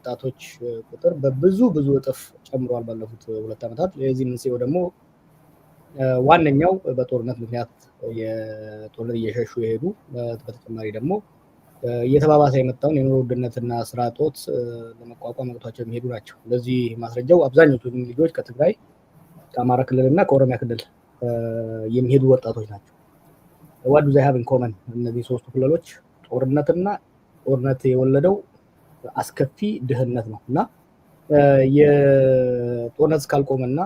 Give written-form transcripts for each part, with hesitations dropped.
ወጣቶች ቁጥር በብዙ እጥፍ ጨምሯል ባለፉት 2 ዓመታት። የዚህ መንስኤው ደግሞ ዋነኛው በጦርነት ምክንያት የጦርነት እየሸሹ የሄዱ በተጨማሪ ደግሞ እየተባባሰ የመጣውን የኑሮ ውድነትና ስራ እጦት ለመቋቋም አቅቷቸው የሚሄዱ ናቸው። ለዚህ ማስረጃው አብዛኞቹ ልጆች ከትግራይ ከአማራ ክልልና ከኦሮሚያ ክልል የሚሄዱ ወጣቶች ናቸው። what do they have in common? እነዚህ ሶስቱ ክልሎች ጦርነት የወለደው አስከፊ ድህነት ነው እና የጦርነት እስካልቆመና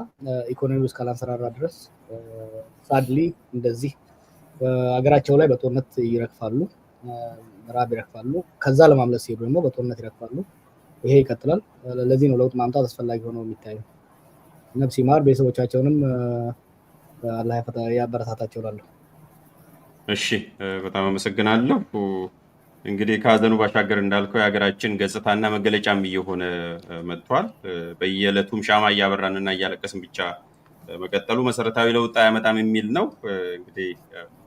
ኢኮኖሚው እስካላንሰራራ ድረስ ሳድሊ እንደዚህ ሀገራቸው ላይ በጦርነት ይረክፋሉ፣ ራብ ይረክፋሉ። ከዛ ለማምለጥ ሲሄዱ ደግሞ በጦርነት ይረክፋሉ። ይሄ ይቀጥላል። ለዚህ ነው ለውጥ ማምጣት አስፈላጊ ሆኖ የሚታየው። ነፍስ ይማር፣ ቤተሰቦቻቸውንም አላህ ያበረታታቸው እላለሁ። እሺ፣ በጣም አመሰግናለሁ። እንግዲህ ከሀዘኑ ባሻገር እንዳልከው የሀገራችን ገጽታና መገለጫም እየሆነ መጥቷል። በየዕለቱም ሻማ እያበራንና እያለቀስን ብቻ መቀጠሉ መሰረታዊ ለውጥ አያመጣም የሚል ነው። እንግዲህ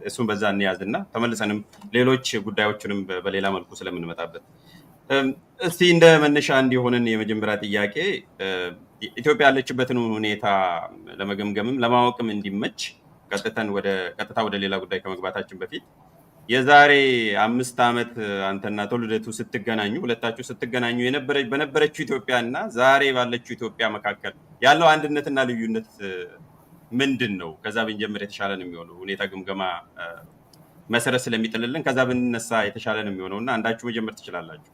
እሱን በዛ እንያዝና ተመልሰንም ሌሎች ጉዳዮችንም በሌላ መልኩ ስለምንመጣበት እስቲ እንደ መነሻ እንዲሆንን የመጀመሪያ ጥያቄ ኢትዮጵያ ያለችበትን ሁኔታ ለመገምገምም ለማወቅም እንዲመች ቀጥታ ወደ ሌላ ጉዳይ ከመግባታችን በፊት የዛሬ 5 ዓመት አንተና ተወልደቱ ሁለታችሁ ስትገናኙ በነበረችው ኢትዮጵያ እና ዛሬ ባለችው ኢትዮጵያ መካከል ያለው አንድነትና ልዩነት ምንድን ነው? ከዛ ብንጀምር የተሻለ ነው የሚሆነው። ሁኔታ ግምገማ መሰረት ስለሚጥልልን ከዛ ብንነሳ የተሻለ ነው የሚሆነው እና አንዳችሁ መጀመር ትችላላችሁ።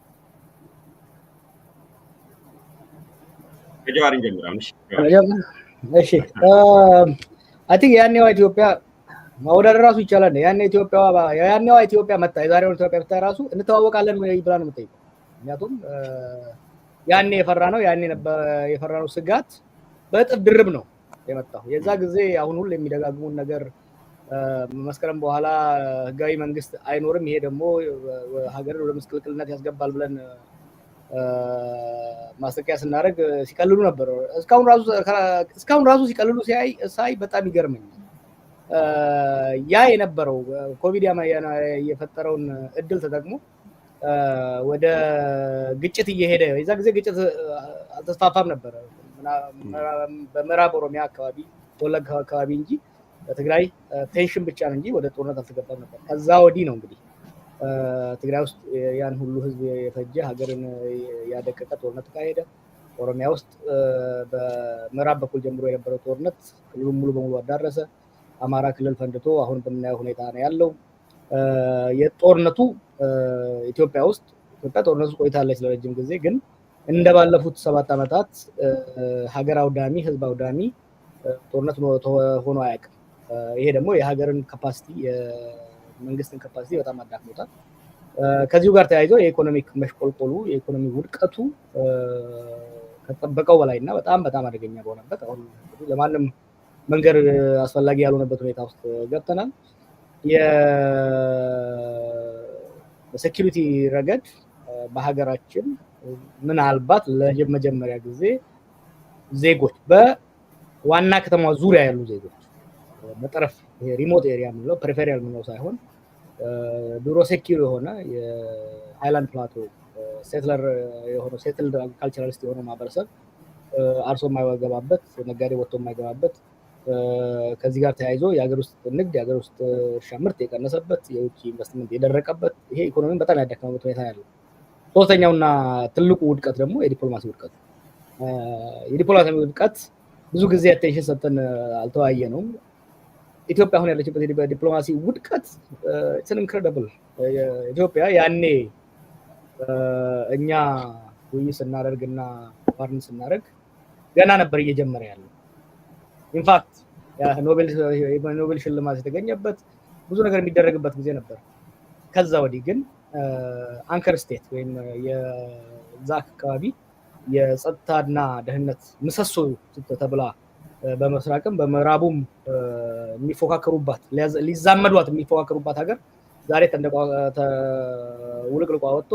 ከጀዋር እንጀምራለን። እሺ አይ ቲንክ ያኔዋ ኢትዮጵያ ማውደር ራሱ ይቻላል። ያኔዋ ኢትዮጵያ መጣ የዛሬው ኢትዮጵያ ብታይ ራሱ እንተዋወቃለን ብላ ነው የምትጠይቀው። ምክንያቱም ያኔ የፈራነው ስጋት በእጥፍ ድርብ ነው የመጣው። የዛ ጊዜ አሁን ሁሉ የሚደጋግሙን ነገር መስከረም በኋላ ህጋዊ መንግስት አይኖርም፣ ይሄ ደግሞ ሀገርን ወደ ምስቅልቅልነት ያስገባል ብለን ማስጠንቀቂያ ስናደርግ ሲቀልሉ ነበር። እስካሁን ራሱ ሲቀልሉ ሳይ በጣም ይገርመኛል። ያ የነበረው ኮቪድ የፈጠረውን እድል ተጠቅሞ ወደ ግጭት እየሄደ የዛ ጊዜ ግጭት አልተስፋፋም ነበር በምዕራብ ኦሮሚያ አካባቢ ወለጋ አካባቢ እንጂ በትግራይ ቴንሽን ብቻ ነው እንጂ ወደ ጦርነት አልተገባም ነበር። ከዛ ወዲህ ነው እንግዲህ ትግራይ ውስጥ ያን ሁሉ ህዝብ የፈጀ ሀገርን ያደቀቀ ጦርነት ተካሄደ። ኦሮሚያ ውስጥ በምዕራብ በኩል ጀምሮ የነበረው ጦርነት ክልሉን ሙሉ በሙሉ አዳረሰ። አማራ ክልል ፈንድቶ አሁን በምናየው ሁኔታ ነው ያለው። የጦርነቱ ኢትዮጵያ ጦርነት ውስጥ ቆይታለች ለረጅም ጊዜ፣ ግን እንደባለፉት 7 ዓመታት ሀገር አውዳሚ ህዝብ አውዳሚ ጦርነት ሆኖ አያውቅም። ይሄ ደግሞ የሀገርን ካፓሲቲ የመንግስትን ካፓሲቲ በጣም አዳክሞታል። ከዚሁ ጋር ተያይዞ የኢኮኖሚክ መሽቆልቆሉ የኢኮኖሚ ውድቀቱ ከጠበቀው በላይና በጣም አደገኛ በሆነበት አሁን ለማንም መንገድ አስፈላጊ ያልሆነበት ሁኔታ ውስጥ ገብተናል። በሴኩሪቲ ረገድ በሀገራችን ምናልባት ለመጀመሪያ ጊዜ ዜጎች በዋና ከተማ ዙሪያ ያሉ ዜጎች በጠረፍ ሪሞት ኤሪያ የምንለው ፐሪፌሪያል የምንለው ሳይሆን ድሮ ሴኪር የሆነ የሃይላንድ ፕላቶ ሴትለር የሆነ ሴትልድ አግሪካልቸራሊስት የሆነ ማህበረሰብ አርሶ የማይገባበት ነጋዴ ወጥቶ የማይገባበት ከዚህ ጋር ተያይዞ የሀገር ውስጥ ንግድ የሀገር ውስጥ እርሻ ምርት የቀነሰበት የውጭ ኢንቨስትመንት የደረቀበት ይሄ ኢኮኖሚን በጣም ያዳከመበት ሁኔታ ያለው። ሶስተኛውና ትልቁ ውድቀት ደግሞ የዲፕሎማሲ ውድቀት። የዲፕሎማሲ ውድቀት ብዙ ጊዜ አቴንሽን ሰጥተን አልተወያየ ነው። ኢትዮጵያ አሁን ያለችበት የዲፕሎማሲ ውድቀት ኢትስ ኢንክሬዲብል። ኢትዮጵያ ያኔ እኛ ውይይት ስናደርግና ፓርትነር ስናደርግ ገና ነበር እየጀመረ ያለው። ኢንፋክት ኖቤል ሽልማት የተገኘበት ብዙ ነገር የሚደረግበት ጊዜ ነበር። ከዛ ወዲህ ግን አንከር ስቴት ወይም የዛ አካባቢ የጸጥታና ደህንነት ምሰሶ ተብላ በመስራቅም በምዕራቡም የሚፎካከሩባት ሊዛመዷት የሚፎካከሩባት ሀገር ዛሬ ውልቅልቋ ወጥቶ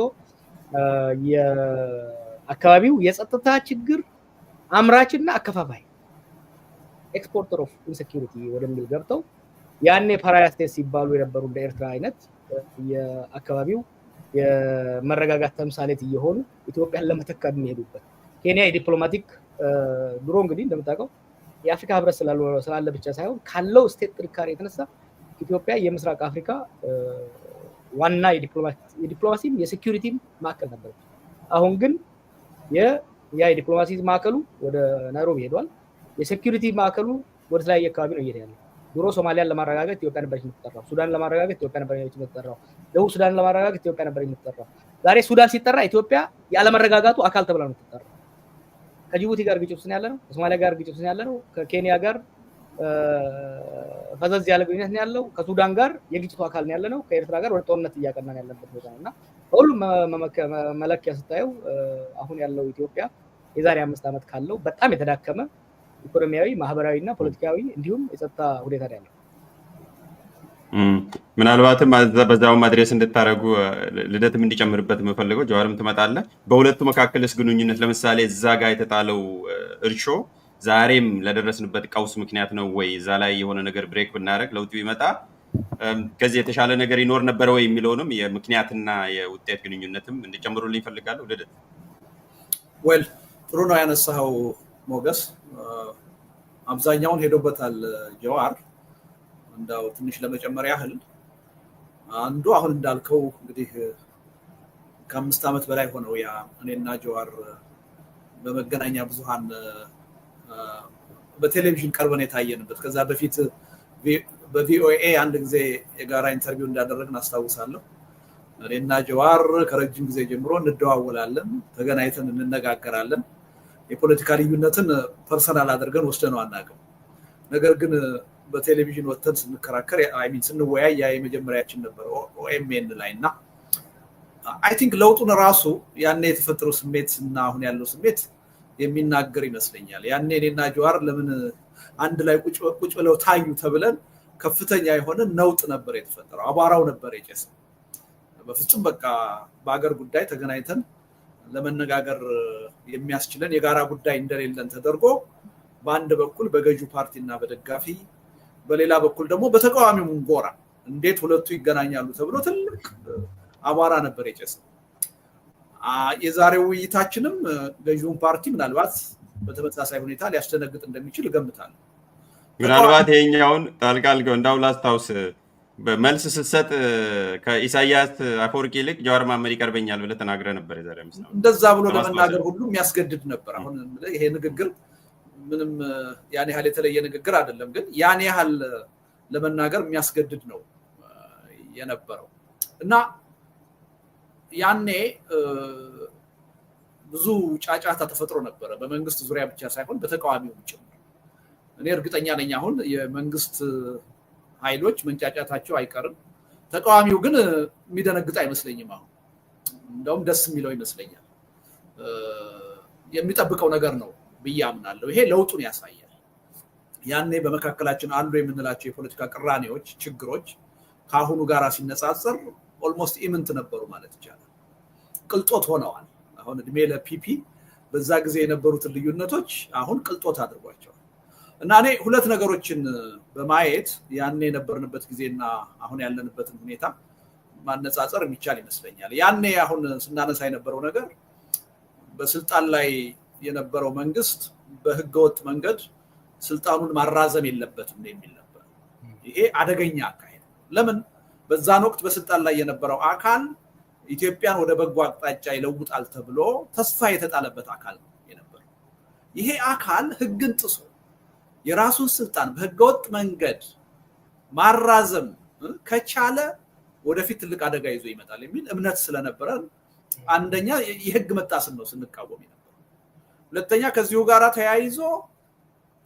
የአካባቢው የጸጥታ ችግር አምራችና አከፋፋይ ኤክስፖርተር ኦፍ ኢንሴኪዩሪቲ ወደሚል ገብተው ያኔ ፓራያ ስቴት ሲባሉ የነበሩ እንደ ኤርትራ አይነት የአካባቢው የመረጋጋት ተምሳሌት እየሆኑ ኢትዮጵያን ለመተካት የሚሄዱበት ኬንያ የዲፕሎማቲክ ድሮ እንግዲህ እንደምታውቀው የአፍሪካ ህብረት ስላለ ብቻ ሳይሆን ካለው ስቴት ጥንካሬ የተነሳ ኢትዮጵያ የምስራቅ አፍሪካ ዋና የዲፕሎማሲም የሴኩሪቲም ማዕከል ነበረች። አሁን ግን የዲፕሎማሲ ማዕከሉ ወደ ናይሮቢ ሄዷል። የሴኩሪቲ ማዕከሉ ወደ ተለያየ አካባቢ ነው እየሄደ ያለው። ድሮ ሶማሊያን ለማረጋጋት ኢትዮጵያ ነበረች የምትጠራው፣ ሱዳን ለማረጋጋት ኢትዮጵያ ነበረች የምትጠራው፣ ደቡብ ሱዳን ለማረጋጋት ኢትዮጵያ ነበረች የምትጠራው። ዛሬ ሱዳን ሲጠራ ኢትዮጵያ ያለመረጋጋቱ አካል ተብላ ነው የምትጠራው። ከጅቡቲ ጋር ግጭት ውስጥ ያለ ነው፣ ከሶማሊያ ጋር ግጭት ውስጥ ያለ ነው፣ ከኬንያ ጋር ፈዘዝ ያለ ግንኙነት ነው ያለው፣ ከሱዳን ጋር የግጭቱ አካል ነው ያለ ነው፣ ከኤርትራ ጋር ወደ ጦርነት እያቀናን ያለበት ቦታ ነውና ሁሉም መለኪያ ስታየው አሁን ያለው ኢትዮጵያ የዛሬ 5 ዓመት ካለው በጣም የተዳከመ ኢኮኖሚያዊ፣ ማህበራዊና ፖለቲካዊ እንዲሁም የጸጥታ ሁኔታ ነው ያለው። ምናልባትም በዛው ማድረስ እንድታረጉ ልደትም እንዲጨምርበት የምፈልገው ጀዋርም ትመጣለህ። በሁለቱ መካከልስ ግንኙነት ለምሳሌ እዛ ጋር የተጣለው እርሾ ዛሬም ለደረስንበት ቀውስ ምክንያት ነው ወይ? እዛ ላይ የሆነ ነገር ብሬክ ብናደርግ ለውጡ ይመጣ ከዚህ የተሻለ ነገር ይኖር ነበር ወይ የሚለውንም የምክንያትና የውጤት ግንኙነትም እንዲጨምሩልኝ እፈልጋለሁ። ልደት ወል ጥሩ ነው ያነሳው ሞገስ። አብዛኛውን ሄዶበታል ጀዋር። እንዳው ትንሽ ለመጨመር ያህል አንዱ አሁን እንዳልከው እንግዲህ ከ5 ዓመት በላይ ሆነው ያ እኔና ጀዋር በመገናኛ ብዙሃን በቴሌቪዥን ቀርበን የታየንበት። ከዛ በፊት በቪኦኤ አንድ ጊዜ የጋራ ኢንተርቪው እንዳደረግን አስታውሳለሁ። እኔና ጀዋር ከረጅም ጊዜ ጀምሮ እንደዋወላለን፣ ተገናኝተን እንነጋገራለን። የፖለቲካ ልዩነትን ፐርሰናል አድርገን ወስደነው አናውቅም። ነገር ግን በቴሌቪዥን ወጥተን ስንከራከር ስንወያይ ያ የመጀመሪያችን ነበር ኦኤምኤን ላይ እና አይ ቲንክ ለውጡን ራሱ ያኔ የተፈጠረው ስሜት እና አሁን ያለው ስሜት የሚናገር ይመስለኛል። ያኔ እኔና ጀዋር ለምን አንድ ላይ ቁጭ ብለው ታዩ ተብለን ከፍተኛ የሆነ ነውጥ ነበር የተፈጠረው። አቧራው ነበር የጨሰው። በፍጹም በቃ በአገር ጉዳይ ተገናኝተን ለመነጋገር የሚያስችለን የጋራ ጉዳይ እንደሌለን ተደርጎ በአንድ በኩል በገዢው ፓርቲና በደጋፊ በሌላ በኩል ደግሞ በተቃዋሚው ጎራ እንዴት ሁለቱ ይገናኛሉ ተብሎ ትልቅ አቧራ ነበር የጨሰው። የዛሬው ውይይታችንም ገዢውን ፓርቲ ምናልባት በተመሳሳይ ሁኔታ ሊያስደነግጥ እንደሚችል እገምታለሁ። ምናልባት ይሄኛውን ጣልቃልገው እንዳው ላስታውስ በመልስ ስትሰጥ ከኢሳያስ አፈወርቂ ይልቅ ጀዋር መሐመድ ይቀርበኛል ብለህ ተናግረህ ነበር የዛሬ 5 ዓመት። እንደዛ ብሎ ለመናገር ሁሉ የሚያስገድድ ነበር። አሁን ይሄ ንግግር ምንም ያን ያህል የተለየ ንግግር አይደለም፣ ግን ያን ያህል ለመናገር የሚያስገድድ ነው የነበረው እና ያኔ ብዙ ጫጫታ ተፈጥሮ ነበረ በመንግስት ዙሪያ ብቻ ሳይሆን በተቃዋሚው ጭምር። እኔ እርግጠኛ ነኝ አሁን የመንግስት ኃይሎች መንጫጫታቸው አይቀርም። ተቃዋሚው ግን የሚደነግጥ አይመስለኝም። አሁን እንደውም ደስ የሚለው ይመስለኛል። የሚጠብቀው ነገር ነው ብዬ አምናለሁ። ይሄ ለውጡን ያሳያል። ያኔ በመካከላችን አሉ የምንላቸው የፖለቲካ ቅራኔዎች፣ ችግሮች ከአሁኑ ጋር ሲነጻጸር ኦልሞስት ኢምንት ነበሩ ማለት ይቻላል። ቅልጦት ሆነዋል። አሁን እድሜ ለፒፒ በዛ ጊዜ የነበሩትን ልዩነቶች አሁን ቅልጦት አድርጓቸዋል። እና እኔ ሁለት ነገሮችን በማየት ያኔ የነበርንበት ጊዜና አሁን ያለንበትን ሁኔታ ማነጻጸር የሚቻል ይመስለኛል። ያኔ አሁን ስናነሳ የነበረው ነገር በስልጣን ላይ የነበረው መንግስት በህገወጥ መንገድ ስልጣኑን ማራዘም የለበትም የሚል ነበር። ይሄ አደገኛ አካሄድ ነው። ለምን? በዛን ወቅት በስልጣን ላይ የነበረው አካል ኢትዮጵያን ወደ በጎ አቅጣጫ ይለውጣል ተብሎ ተስፋ የተጣለበት አካል ነው የነበረው። ይሄ አካል ህግን ጥሶ የራሱን ስልጣን በህገወጥ መንገድ ማራዘም ከቻለ ወደፊት ትልቅ አደጋ ይዞ ይመጣል የሚል እምነት ስለነበረ አንደኛ የህግ መጣስን ነው ስንቃወም ነበር። ሁለተኛ ከዚሁ ጋር ተያይዞ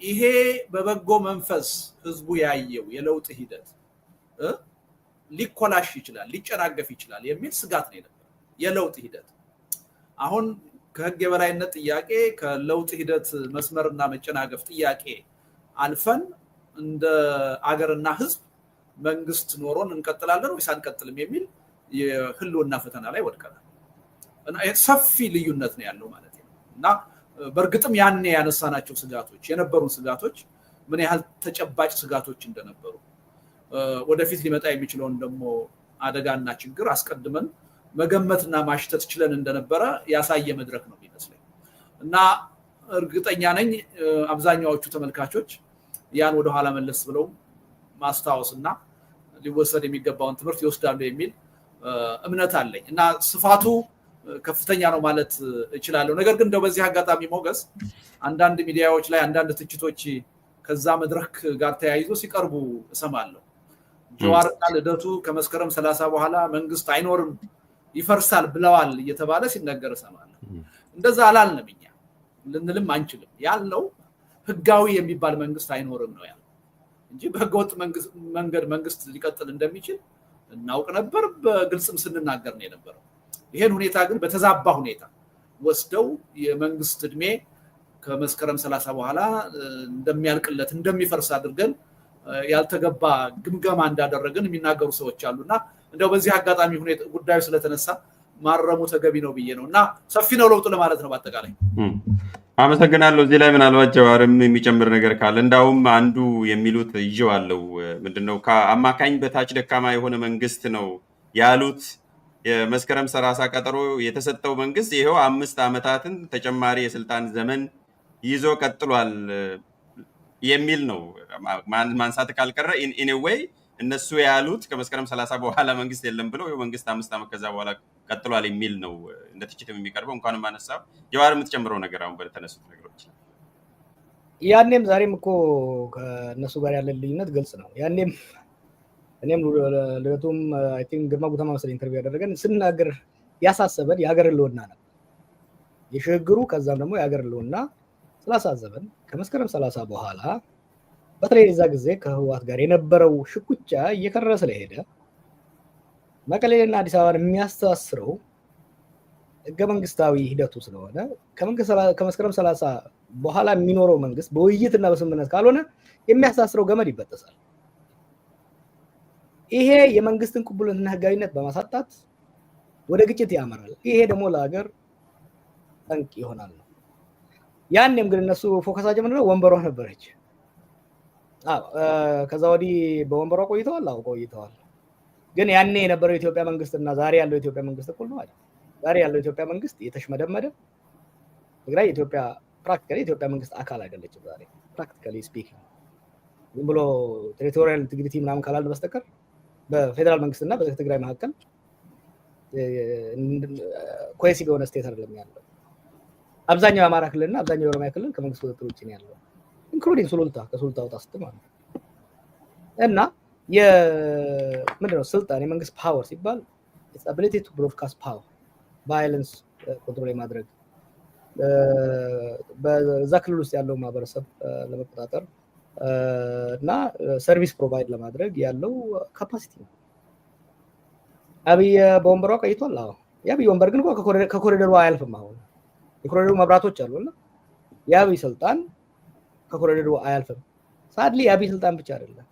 ይሄ በበጎ መንፈስ ህዝቡ ያየው የለውጥ ሂደት ሊኮላሽ ይችላል፣ ሊጨናገፍ ይችላል የሚል ስጋት ነው የነበረው። የለውጥ ሂደት አሁን ከህግ የበላይነት ጥያቄ ከለውጥ ሂደት መስመርና መጨናገፍ ጥያቄ አልፈን እንደ አገርና ህዝብ መንግስት ኖሮን እንቀጥላለን ወይስ አንቀጥልም የሚል የህልውና ፈተና ላይ ወድቀናል። እና ሰፊ ልዩነት ነው ያለው ማለት ነው። እና በእርግጥም ያኔ ያነሳናቸው ስጋቶች የነበሩን ስጋቶች ምን ያህል ተጨባጭ ስጋቶች እንደነበሩ ወደፊት ሊመጣ የሚችለውን ደግሞ አደጋና ችግር አስቀድመን መገመትና ማሽተት ችለን እንደነበረ ያሳየ መድረክ ነው የሚመስለኝ እና እርግጠኛ ነኝ አብዛኛዎቹ ተመልካቾች ያን ወደ ኋላ መለስ ብለው ማስታወስና ሊወሰድ የሚገባውን ትምህርት ይወስዳሉ የሚል እምነት አለኝ እና ስፋቱ ከፍተኛ ነው ማለት እችላለሁ። ነገር ግን እንደው በዚህ አጋጣሚ ሞገስ አንዳንድ ሚዲያዎች ላይ አንዳንድ ትችቶች ከዛ መድረክ ጋር ተያይዞ ሲቀርቡ እሰማለሁ። ጀዋርና ልደቱ ከመስከረም 30 በኋላ መንግስት አይኖርም ይፈርሳል ብለዋል እየተባለ ሲነገር እሰማለሁ። እንደዛ አላልንም እኛ ልንልም አንችልም። ያለው ህጋዊ የሚባል መንግስት አይኖርም ነው ያለው እንጂ በህገወጥ መንገድ መንግስት ሊቀጥል እንደሚችል እናውቅ ነበር፣ በግልጽም ስንናገር ነው የነበረው። ይሄን ሁኔታ ግን በተዛባ ሁኔታ ወስደው የመንግስት እድሜ ከመስከረም 30 በኋላ እንደሚያልቅለት እንደሚፈርስ አድርገን ያልተገባ ግምገማ እንዳደረገን የሚናገሩ ሰዎች አሉና እንደው በዚህ አጋጣሚ ሁኔታ ጉዳዩ ስለተነሳ ማረሙ ተገቢ ነው ብዬ ነው እና ሰፊ ነው ለውጥ ለማለት ነው በአጠቃላይ። አመሰግናለሁ። እዚህ ላይ ምናልባት ጀዋርም የሚጨምር ነገር ካለ እንዳውም አንዱ የሚሉት ይዤዋለሁ ምንድነው ከአማካኝ በታች ደካማ የሆነ መንግስት ነው ያሉት የመስከረም 30 ቀጠሮ የተሰጠው መንግስት ይሄው 5 ዓመታትን ተጨማሪ የስልጣን ዘመን ይዞ ቀጥሏል የሚል ነው። ማንሳት ካልቀረ ኢን ኤ ዌይ እነሱ ያሉት ከመስከረም 30 በኋላ መንግስት የለም ብለው መንግስት 5 ዓመት ከዛ በኋላ ቀጥሏል የሚል ነው እንደ ትችትም የሚቀርበው። እንኳንም አነሳው ጀዋር የምትጨምረው ነገር አሁን በተነሱት ነገሮች ያኔም ዛሬም እኮ ከነሱ ጋር ያለ ልዩነት ግልጽ ነው። ያኔም እኔም ልደቱም አይ ቲንክ ግርማ ጉተማ መሰለኝ ኢንተርቪው ያደረገን ስናገር ያሳሰበን የሀገር ህልውና ነው የሽግግሩ ከዛም ደግሞ የሀገር ህልውና ስላሳዘበን ከመስከረም 30 በኋላ በተለይ የዛ ጊዜ ከህወሓት ጋር የነበረው ሽኩቻ እየከረረ ስለሄደ መቀሌና አዲስ አበባን የሚያስተሳስረው ህገ መንግስታዊ ሂደቱ ስለሆነ ከመስከረም 30 በኋላ የሚኖረው መንግስት በውይይትና በስምምነት ካልሆነ የሚያስተሳስረው ገመድ ይበጠሳል። ይሄ የመንግስትን ቅቡልነትና ህጋዊነት በማሳጣት ወደ ግጭት ያመራል። ይሄ ደግሞ ለሀገር ጠንቅ ይሆናል ነው። ያኔም ግን እነሱ ፎከሳቸው ምንድነው? ወንበሯ ነበረች። ከዛ ወዲህ በወንበሯ ቆይተዋል። ቆይተዋል። ግን ያኔ የነበረው የኢትዮጵያ መንግስትና ዛሬ ያለው የኢትዮጵያ መንግስት እኩል ነው አይደል? ዛሬ ያለው የኢትዮጵያ መንግስት የተሽመደመደ ትግራይ ኢትዮጵያ ፕራክቲካሊ የኢትዮጵያ መንግስት አካል አይደለችም ዛሬ ፕራክቲካሊ ስፒኪንግ። ዝም ብሎ ቴሪቶሪያል ኢንቴግሪቲ ምናምን ካላልን በስተቀር በፌደራል መንግስትና በትግራይ መካከል ኮሄሲቭ የሆነ ስቴት አይደለም ያለው። አብዛኛው የአማራ ክልልና አብዛኛው የኦሮሚያ ክልል ከመንግስት ቁጥጥር ውጭ ነው ያለው ኢንክሉዲንግ ሱሉልታ ከሱሉልታ ወጣ ስትል ማለት ነው። እና ምንድነው ስልጣን የመንግስት ፓወር ሲባል ኢትስ አቢሊቲ ቱ ብሮድካስት ፓወር ቫዮለንስ ኮንትሮል ማድረግ በዛ ክልል ውስጥ ያለው ማህበረሰብ ለመቆጣጠር እና ሰርቪስ ፕሮቫይድ ለማድረግ ያለው ካፓሲቲ ነው። አብይ በወንበሯ ቆይቷል። የአብይ ወንበር ግን ከኮሪደሩ አያልፍም። አሁን የኮሪደሩ መብራቶች አሉና የአብይ ስልጣን ከኮሪደሩ አያልፍም። ሳድሊ የአብይ ስልጣን ብቻ አይደለም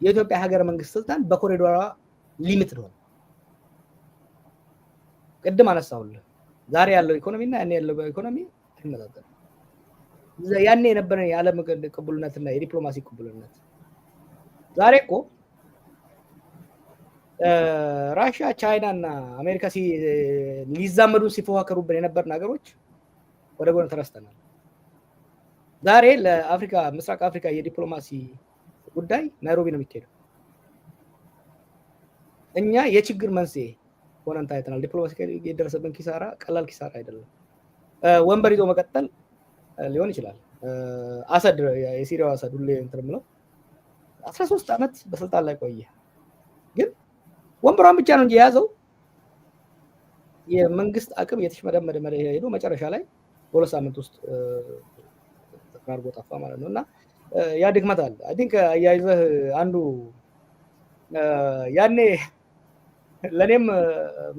የኢትዮጵያ ሀገረ መንግስት ስልጣን በኮሪደሯ ሊሚት ነው። ቅድም አነሳሁልህ ዛሬ ያለው ኢኮኖሚና ያኔ ያለው ኢኮኖሚ አይመጣጠንም። ያኔ የነበረ የዓለም ቅቡልነትና የዲፕሎማሲ ቅቡልነት ዛሬ እኮ ራሽያ፣ ቻይና እና አሜሪካ ሊዛመዱ ሲፎካከሩብን የነበሩ ነገሮች ወደ ጎን ተረስተናል። ዛሬ ለአፍሪካ ምስራቅ አፍሪካ የዲፕሎማሲ ጉዳይ ናይሮቢ ነው የሚካሄደው። እኛ የችግር መንስኤ ሆነን ታይተናል። ዲፕሎማሲ የደረሰብን ኪሳራ ቀላል ኪሳራ አይደለም። ወንበር ይዞ መቀጠል ሊሆን ይችላል። አሰድ የሲሪያው አሰድ ሁሌ እንትን ብለው 13 ዓመት በስልጣን ላይ ቆየ። ግን ወንበሯን ብቻ ነው እንጂ የያዘው የመንግስት አቅም የተሽመደመደ ሄዶ መጨረሻ ላይ በሁለት ሳምንት ውስጥ ተራርጎ ጠፋ ማለት ነው። እና ያ ድክመት አለ። አይ ቲንክ አያይዘህ አንዱ ያኔ ለኔም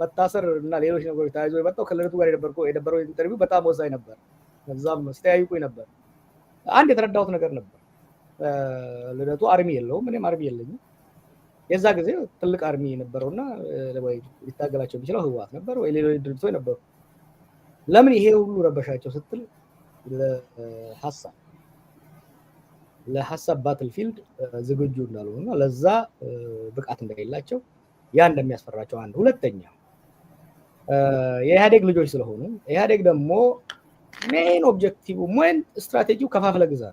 መታሰር እና ሌሎች ነገሮች ተያይዞ የመጣው ከልደቱ ጋር የነበረው ኢንተርቪው በጣም ወሳኝ ነበር። እዛም ሲጠያይቁኝ ነበር። አንድ የተረዳሁት ነገር ነበር። ልደቱ አርሚ የለውም፣ እኔም አርሚ የለኝም። የዛ ጊዜ ትልቅ አርሚ ነበረውና ወይ ሊታገላቸው የሚችለው ህወሓት ነበር ወይ ሌሎች ድርጅቶች ነበሩ። ለምን ይሄ ሁሉ ረበሻቸው ስትል ለሀሳብ ባትልፊልድ ዝግጁ እንዳልሆኑና ለዛ ብቃት እንደሌላቸው ያ እንደሚያስፈራቸው አንድ። ሁለተኛ የኢህአዴግ ልጆች ስለሆኑ ኢህአዴግ ደግሞ ሜን ኦብጀክቲቭ ሞን ስትራቴጂው ከፋፍለ ግዛ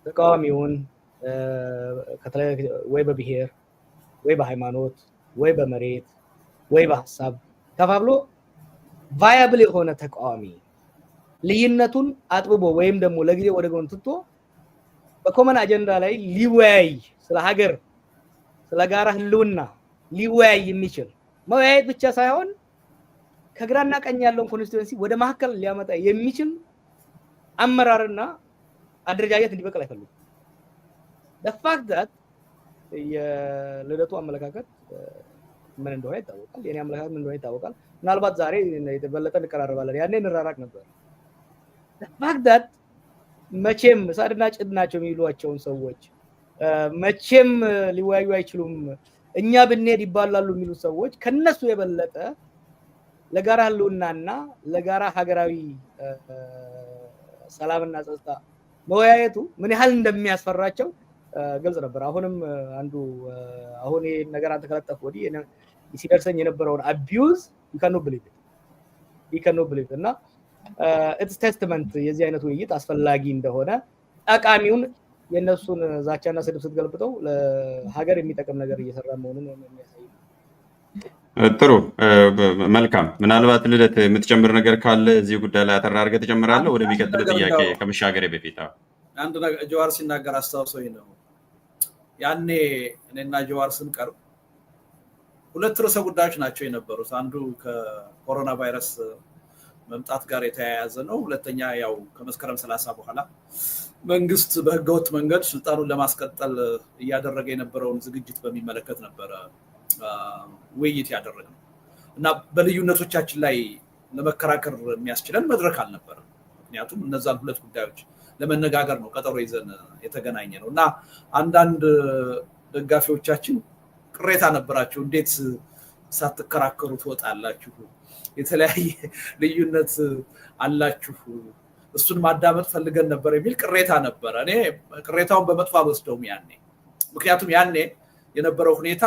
ተቃዋሚውን ወይ በብሔር ወይ በሃይማኖት ወይ በመሬት ወይ በሐሳብ ከፋፍሎ ቫያብል የሆነ ተቃዋሚ ልዩነቱን አጥብቦ ወይም ደግሞ ለጊዜ ወደ ጎን ትቶ በኮመን አጀንዳ ላይ ሊወያይ ስለ ሀገር ስለ ጋራ ህልውና ሊወያይ የሚችል መወያየት ብቻ ሳይሆን ከግራና ቀኝ ያለውን ኮንስቲትዩንሲ ወደ ማከል ሊያመጣ የሚችል አመራርና አደረጃጀት እንዲበቀል አይፈልጉም። the fact that የልደቱ አመለካከት ምን እንደሆነ ይታወቃል። የኔ አመለካከት ምን እንደሆነ ይታወቃል። ምናልባት ዛሬ የተበለጠ እንቀራረባለን፣ ያኔ እንራራቅ ነበር። the fact that መቼም ሳድና ጭድ ናቸው የሚሏቸውን ሰዎች መቼም ሊወያዩ አይችሉም እኛ ብንሄድ ይባላሉ የሚሉ ሰዎች ከነሱ የበለጠ ለጋራ ህልውናና ለጋራ ሀገራዊ ሰላምና ጸጥታ መወያየቱ ምን ያህል እንደሚያስፈራቸው ግልጽ ነበር። አሁንም አንዱ አሁን ነገር አንተ ከለጠፍ ወዲህ ሲደርሰኝ የነበረውን አቢዩዝ you cannot believe እና it's testament የዚህ አይነት ውይይት አስፈላጊ እንደሆነ ጠቃሚውን የነሱን ዛቻና ስድብ ስትገልብጠው ለሀገር የሚጠቅም ነገር እየሰራ መሆኑን የሚያሳይ ጥሩ መልካም። ምናልባት ልደት የምትጨምር ነገር ካለ እዚህ ጉዳይ ላይ አጠራ አድርገህ ትጨምራለህ ወደሚቀጥለው ጥያቄ ከመሻገሬ በፊት። አንድ ነገር ጀዋር ሲናገር አስታውሰኝ ነው ያኔ እኔና ጀዋር ስንቀርብ ሁለት ርዕሰ ጉዳዮች ናቸው የነበሩት። አንዱ ከኮሮና ቫይረስ መምጣት ጋር የተያያዘ ነው። ሁለተኛ ያው ከመስከረም 30 በኋላ መንግስት በህገወጥ መንገድ ስልጣኑን ለማስቀጠል እያደረገ የነበረውን ዝግጅት በሚመለከት ነበረ ውይይት ያደረግነው እና በልዩነቶቻችን ላይ ለመከራከር የሚያስችለን መድረክ አልነበረም። ምክንያቱም እነዛን ሁለት ጉዳዮች ለመነጋገር ነው ቀጠሮ ይዘን የተገናኘ ነው እና አንዳንድ ደጋፊዎቻችን ቅሬታ ነበራቸው። እንዴት ሳትከራከሩ ትወጣላችሁ? የተለያየ ልዩነት አላችሁ፣ እሱን ማዳመጥ ፈልገን ነበር የሚል ቅሬታ ነበረ። እኔ ቅሬታውን በመጥፎ አልወስደውም ያኔ። ምክንያቱም ያኔ የነበረው ሁኔታ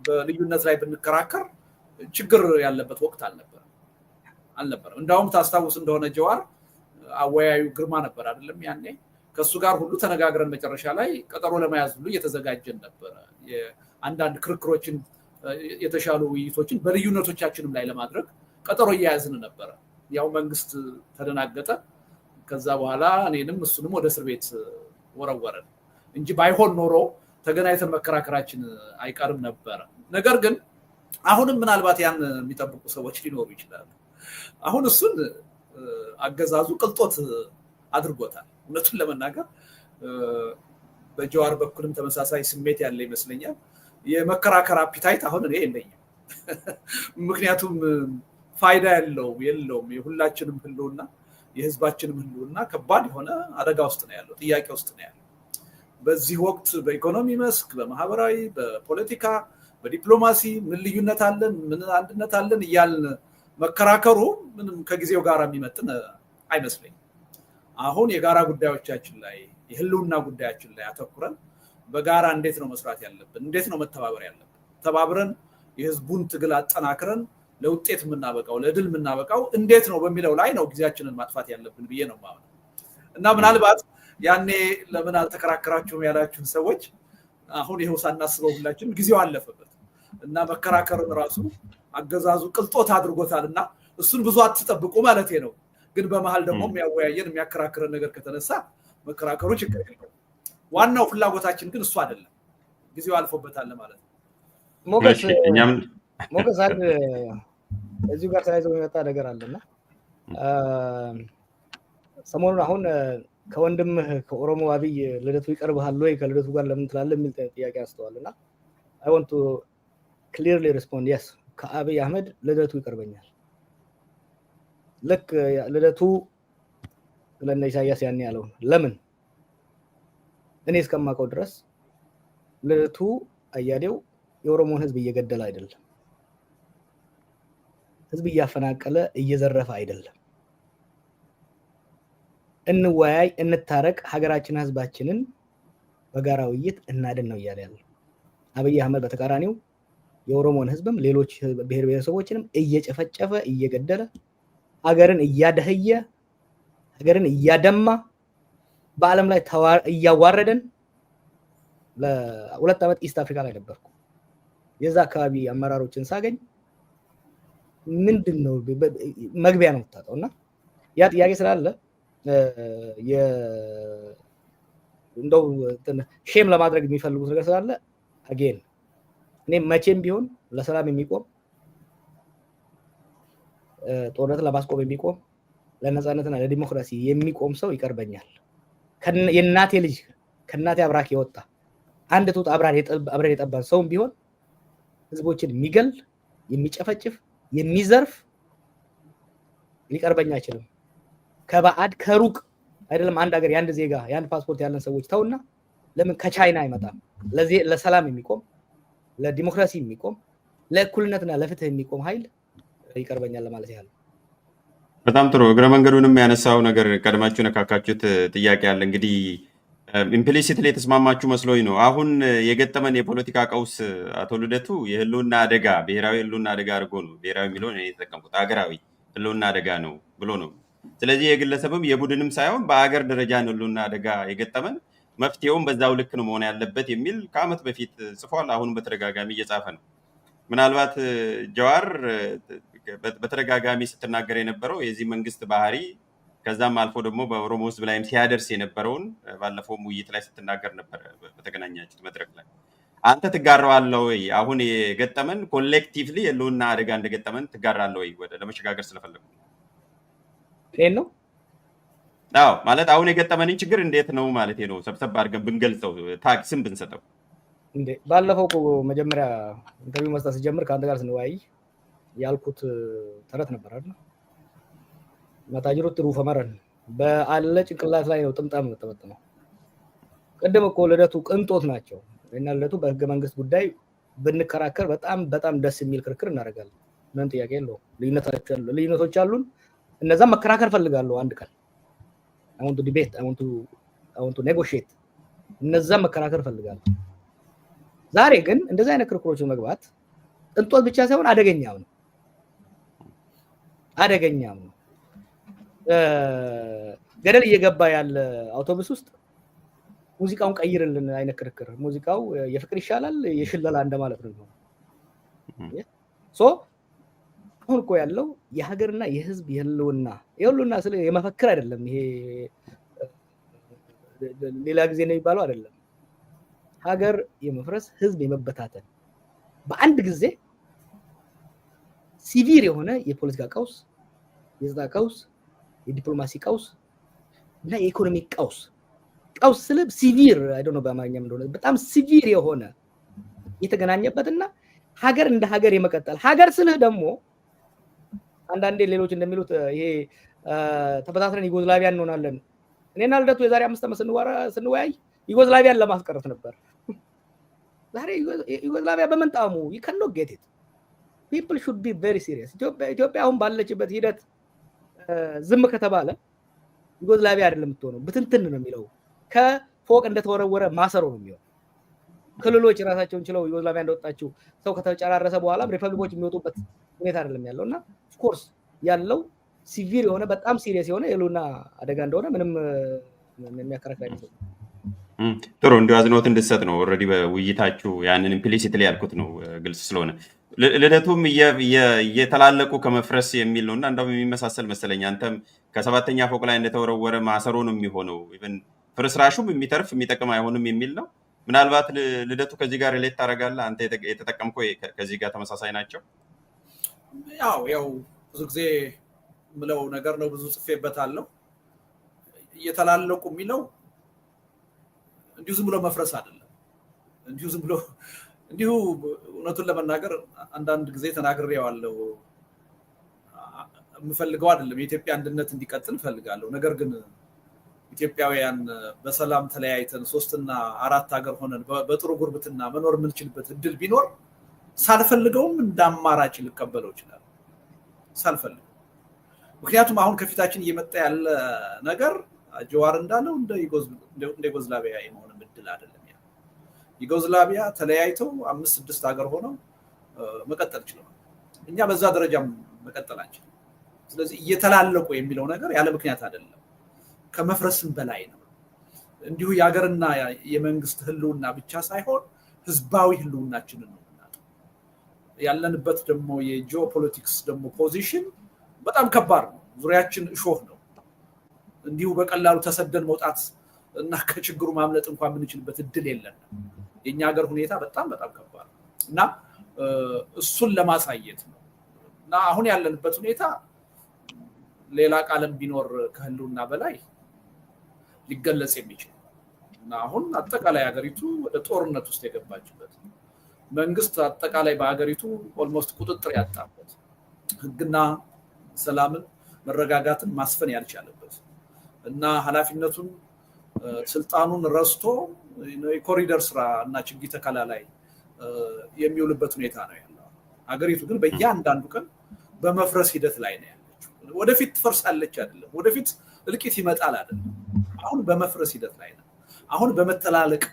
በልዩነት ላይ ብንከራከር ችግር ያለበት ወቅት አልነበረም። እንዳውም ታስታውስ እንደሆነ ጀዋር አወያዩ ግርማ ነበር አይደለም ያኔ። ከሱ ጋር ሁሉ ተነጋግረን መጨረሻ ላይ ቀጠሮ ለመያዝ ሁሉ እየተዘጋጀን ነበረ። አንዳንድ ክርክሮችን የተሻሉ ውይይቶችን በልዩነቶቻችንም ላይ ለማድረግ ቀጠሮ እያያዝን ነበረ። ያው መንግስት ተደናገጠ። ከዛ በኋላ እኔንም እሱንም ወደ እስር ቤት ወረወረን እንጂ ባይሆን ኖሮ ተገናኝተን መከራከራችን አይቀርም ነበረ። ነገር ግን አሁንም ምናልባት ያን የሚጠብቁ ሰዎች ሊኖሩ ይችላሉ። አሁን እሱን አገዛዙ ቅልጦት አድርጎታል። እውነቱን ለመናገር በጀዋር በኩልም ተመሳሳይ ስሜት ያለ ይመስለኛል። የመከራከር አፒታይት አሁን እኔ የለኝም። ምክንያቱም ፋይዳ የለውም። የሁላችንም ህልውና የህዝባችንም ህልውና ከባድ የሆነ አደጋ ውስጥ ነው ያለው፣ ጥያቄ ውስጥ ነው ያለው። በዚህ ወቅት በኢኮኖሚ መስክ፣ በማህበራዊ፣ በፖለቲካ፣ በዲፕሎማሲ ምን ልዩነት አለን ምን አንድነት አለን እያልን መከራከሩ ምንም ከጊዜው ጋር የሚመጥን አይመስለኝም። አሁን የጋራ ጉዳዮቻችን ላይ የህልውና ጉዳያችን ላይ አተኩረን በጋራ እንዴት ነው መስራት ያለብን? እንዴት ነው መተባበር ያለብን? ተባብረን የህዝቡን ትግል አጠናክረን ለውጤት የምናበቃው ለድል የምናበቃው እንዴት ነው በሚለው ላይ ነው ጊዜያችንን ማጥፋት ያለብን ብዬ ነው የማምነው። እና ምናልባት ያኔ ለምን አልተከራከራችሁም ያላችሁን ሰዎች አሁን ይሄው ሳናስበው ሁላችን ጊዜው አለፈበት እና መከራከርን ራሱ አገዛዙ ቅልጦት አድርጎታልና እሱን ብዙ አትጠብቁ ማለቴ ነው። ግን በመሃል ደግሞ የሚያወያየን የሚያከራክረን ነገር ከተነሳ መከራከሩ ችግር የለም። ዋናው ፍላጎታችን ግን እሱ አይደለም። ጊዜው አልፎበታል ማለት ነው። ሞገስ አንድ እዚሁ ጋር ተያይዞ የሚመጣ ነገር አለና ሰሞኑን አሁን ከወንድምህ ከኦሮሞ አብይ ልደቱ ይቀርብሃል ወይ ከልደቱ ጋር ለምን ትላለህ የሚል ጥያቄ አስተዋልና I want to clearly respond yes ከአብይ አህመድ ልደቱ ይቀርበኛል። ልክ ልደቱ ለነ ኢሳያስ ያኔ ያለው ለምን እኔ እስከማውቀው ድረስ ልደቱ አያሌው የኦሮሞን ህዝብ እየገደለ አይደለም፣ ህዝብ እያፈናቀለ እየዘረፈ አይደለም። እንወያይ፣ እንታረቅ፣ ሀገራችን ህዝባችንን በጋራ ውይይት እናድን ነው እያለ ያለው። አብይ አህመድ በተቃራኒው የኦሮሞን ህዝብም ሌሎች ብሔር ብሔረሰቦችንም እየጨፈጨፈ እየገደለ ሀገርን እያደህየ ሀገርን እያደማ በዓለም ላይ እያዋረደን ለ2 ዓመት ኢስት አፍሪካ ላይ ነበርኩ። የዛ አካባቢ አመራሮችን ሳገኝ ምንድነው መግቢያ ነው የምታጣውና ያ ጥያቄ ስላለ እንደው ሼም ለማድረግ የሚፈልጉት ነገር ስላለ አጌን እኔ መቼም ቢሆን ለሰላም የሚቆም ጦርነትን ለማስቆም የሚቆም ለነጻነትና ለዲሞክራሲ የሚቆም ሰው ይቀርበኛል። የእናቴ ልጅ ከእናቴ አብራክ የወጣ አንድ ጡት አብረን የጠባን ሰውም ቢሆን ህዝቦችን የሚገል የሚጨፈጭፍ የሚዘርፍ ሊቀርበኛ አይችልም። ከባዕድ ከሩቅ አይደለም አንድ ሀገር የአንድ ዜጋ የአንድ ፓስፖርት ያለን ሰዎች ተውና ለምን ከቻይና አይመጣም? ለሰላም የሚቆም ለዲሞክራሲ የሚቆም ለእኩልነትና ለፍትህ የሚቆም ኃይል ይቀርበኛል ለማለት ያህል። በጣም ጥሩ። እግረ መንገዱንም ያነሳው ነገር ቀድማችሁ ነካካችሁት ጥያቄ አለ። እንግዲህ ኢምፕሊሲትሊ የተስማማችሁ መስሎኝ ነው። አሁን የገጠመን የፖለቲካ ቀውስ አቶ ልደቱ የህልውና አደጋ ብሔራዊ ህልውና አደጋ አድርጎ ነው ብሔራዊ የሚለውን የተጠቀምኩት ሀገራዊ ህልውና አደጋ ነው ብሎ ነው። ስለዚህ የግለሰብም የቡድንም ሳይሆን በአገር ደረጃ ህልውና አደጋ የገጠመን መፍትሄውም በዛው ልክ ነው መሆን ያለበት የሚል ከዓመት በፊት ጽፏል። አሁን በተደጋጋሚ እየጻፈ ነው። ምናልባት ጀዋር በተደጋጋሚ ስትናገር የነበረው የዚህ መንግስት ባህሪ ከዛም አልፎ ደግሞ በኦሮሞ ህዝብ ላይም ሲያደርስ የነበረውን ባለፈውም ውይይት ላይ ስትናገር ነበር በተገናኛችሁት መድረክ ላይ። አንተ ትጋራዋለህ ወይ? አሁን የገጠመን ኮሌክቲቭሊ የህልውና አደጋ እንደገጠመን ትጋራለህ ወይ? ወደ ለመሸጋገር ስለፈለጉ ይሄን ነው። አዎ ማለት አሁን የገጠመንን ችግር እንዴት ነው ማለት ነው ሰብሰብ አድርገን ብንገልጸው ታክስም ብንሰጠው። እንዴ ባለፈው መጀመሪያ ኢንተርቪው መስጠት ሲጀምር ከአንተ ጋር ስንወያይ ያልኩት ተረት ነበር አይደል? መታጅሩት ሩፈ መረን በአለ ጭንቅላት ላይ ነው ጥምጣም ተጠመጠመው። ቀደም እኮ ልደቱ ቅንጦት ናቸው እና ልደቱ በህገ መንግስት ጉዳይ ብንከራከር በጣም ደስ የሚል ክርክር እናደርጋለን። ምን ጥያቄ የለውም። ልዩነቶች አሉን። እነዛም መከራከር ፈልጋለሁ አንድ ቀን። I want to debate, I want to negotiate። እነዛም መከራከር ፈልጋለሁ። ዛሬ ግን እንደዛ አይነት ክርክሮችን መግባት ቅንጦት ብቻ ሳይሆን አደገኛም ነው። ገደል እየገባ ያለ አውቶቡስ ውስጥ ሙዚቃውን ቀይርልን አይነት ክርክር። ሙዚቃው የፍቅር ይሻላል የሽለላ እንደማለት ነው። አሁን እኮ ያለው የሀገርና የህዝብ የህልውና ስለ የመፈክር አይደለም። ይሄ ሌላ ጊዜ ነው የሚባለው አይደለም። ሀገር የመፍረስ ህዝብ የመበታተን በአንድ ጊዜ ሲቪር የሆነ የፖለቲካ ቀውስ፣ የጸጥታ ቀውስ፣ የዲፕሎማሲ ቀውስ እና የኢኮኖሚ ቀውስ ስለ ሲቪር አይዶንት ኖ በአማርኛም እንደሆነ በጣም ሲቪር የሆነ የተገናኘበትና ሀገር እንደ ሀገር የመቀጠል ሀገር ስልህ ደግሞ አንዳንዴ ሌሎች እንደሚሉት ይሄ ተበታትነን ዩጎዝላቪያን እንሆናለን። እኔና ልደቱ የዛሬ 5 ዓመት ስንወያይ ዩጎዝላቪያን ለማስቀረት ነበር። ዛሬ ዩጎዝላቪያ በመንጣሙ you cannot get it. People should be very serious. ኢትዮጵያ አሁን ባለችበት ሂደት ዝም ከተባለ ዩጎዝላቪያ አይደለም የምትሆነው፣ ብትንትን ነው የሚለው። ከፎቅ እንደተወረወረ ማሰሮ ነው የሚሆነው። ክልሎች ራሳቸውን ችለው ዩጎዝላቪያ እንደወጣችው ሰው ከተጨራረሰ በኋላ ሪፐብሊኮች የሚወጡበት ሁኔታ አይደለም ያለውና ኦፍ ኮርስ ያለው ሲቪር የሆነ በጣም ሲሪየስ የሆነ የህልውና አደጋ እንደሆነ ምንም የሚያከራክር አይደለም። ጥሩ እንዲሁ አዝኖት እንድትሰጥ ነው። ኦልሬዲ በውይይታችሁ ያንን ኢምፕሊሲትሊ ያልኩት ነው ግልጽ ስለሆነ ልደቱም እየተላለቁ ከመፍረስ የሚል ነውና እንደውም የሚመሳሰል መሰለኝ። አንተም ከ7ኛ ፎቅ ላይ እንደተወረወረ ማሰሮ ነው የሚሆነው። ኢቭን ፍርስራሹም የሚተርፍ የሚጠቅም አይሆንም የሚል ነው። ምናልባት ልደቱ ከዚህ ጋር ሪሌት ታደርጋለህ? አንተ የተጠቀምከው ከዚህ ጋር ተመሳሳይ ናቸው? ያው ብዙ ጊዜ ምለው ነገር ነው። ብዙ ጽፌበታለሁ። እየተላለቁ የሚለው እንዲሁ ዝም ብሎ መፍረስ አይደለም። እንዲሁ እውነቱን ለመናገር አንዳንድ ጊዜ ተናግሬዋለሁ። የምፈልገው አይደለም የኢትዮጵያ አንድነት እንዲቀጥል እፈልጋለሁ። ነገር ግን ኢትዮጵያውያን በሰላም ተለያይተን 3 እና 4 ሀገር ሆነን በጥሩ ጉርብትና መኖር የምንችልበት እድል ቢኖር ሳልፈልገውም እንዳማራጭ ልቀበለው ይችላል። ሳልፈልገው ምክንያቱም አሁን ከፊታችን እየመጣ ያለ ነገር ጀዋር እንዳለው እንደ ዩጎዝላቪያ የመሆን እድል አይደለም። ዩጎዝላቪያ ተለያይተው 5-6 ሀገር ሆነው መቀጠል ይችላል። እኛ በዛ ደረጃ መቀጠል አንችልም። ስለዚህ እየተላለቁ የሚለው ነገር ያለ ምክንያት አይደለም፣ ከመፍረስም በላይ ነው። እንዲሁ የሀገርና የመንግስት ህልውና ብቻ ሳይሆን ህዝባዊ ህልውናችንን ነው ያለንበት። ደግሞ የጂኦፖለቲክስ ደግሞ ፖዚሽን በጣም ከባድ ነው። ዙሪያችን እሾህ ነው። እንዲሁ በቀላሉ ተሰደን መውጣት እና ከችግሩ ማምለጥ እንኳን የምንችልበት እድል የለንም። የኛ ሀገር ሁኔታ በጣም በጣም ከባድ ነው እና እሱን ለማሳየት ነው እና አሁን ያለንበት ሁኔታ ሌላ ቃልም ቢኖር ከህልውና በላይ ሊገለጽ የሚችል እና አሁን አጠቃላይ ሀገሪቱ ወደ ጦርነት ውስጥ የገባችበት፣ መንግስት አጠቃላይ በሀገሪቱ ኦልሞስት ቁጥጥር ያጣበት፣ ህግና ሰላምን መረጋጋትን ማስፈን ያልቻለበት እና ኃላፊነቱን ስልጣኑን ረስቶ የኮሪደር ስራ እና ችግኝ ተከላ ላይ የሚውልበት ሁኔታ ነው ያለው። ሀገሪቱ ግን በእያንዳንዱ ቀን በመፍረስ ሂደት ላይ ነው ያለችው። ወደፊት ትፈርሳለች አይደለም፣ ወደፊት እልቂት ይመጣል አይደለም። አሁን በመፍረስ ሂደት ላይ ነው። አሁን በመተላለቅ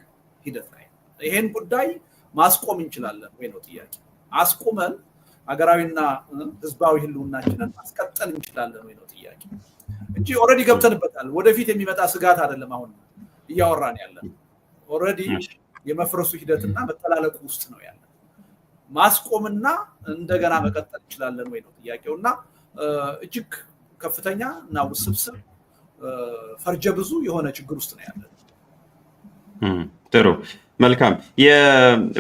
ሂደት ላይ ነው። ይሄን ጉዳይ ማስቆም እንችላለን ወይ ነው ጥያቄ። አስቆመን ሀገራዊና ህዝባዊ ህልውናችንን ማስቀጠል እንችላለን ወይ ነው ጥያቄ እንጂ ኦልሬዲ ገብተንበታል። ወደፊት የሚመጣ ስጋት አይደለም አሁን እያወራን ያለን። ኦልሬዲ የመፍረሱ ሂደትና መተላለቁ ውስጥ ነው ያለን። ማስቆምና እንደገና መቀጠል እንችላለን ወይ ነው ጥያቄውና እጅግ ከፍተኛ እና ውስብስብ ፈርጀ ብዙ የሆነ ችግር ውስጥ ነው ያለን። ጥሩ መልካም።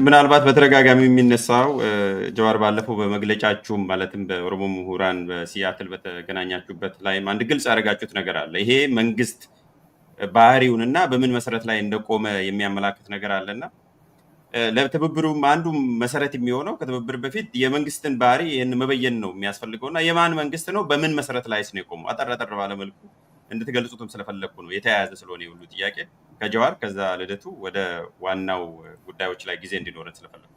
ምናልባት በተደጋጋሚ የሚነሳው ጀዋር ባለፈው በመግለጫችሁም ማለትም በኦሮሞ ምሁራን በሲያትል በተገናኛችሁበት ላይም አንድ ግልጽ ያደረጋችሁት ነገር አለ። ይሄ መንግስት ባህሪውንና በምን መሰረት ላይ እንደቆመ የሚያመላክት ነገር አለና ለትብብሩም አንዱ መሰረት የሚሆነው ከትብብር በፊት የመንግስትን ባህሪ ይህን መበየን ነው የሚያስፈልገውና የማን መንግስት ነው በምን መሰረት ላይ ነው የቆመው አጠር አጠር ባለመልኩ እንድትገልጹትም ስለፈለግኩ ነው። የተያያዘ ስለሆነ የሁሉ ጥያቄ ከጀዋር ከዛ ልደቱ ወደ ዋናው ጉዳዮች ላይ ጊዜ እንዲኖረን ስለፈለግኩ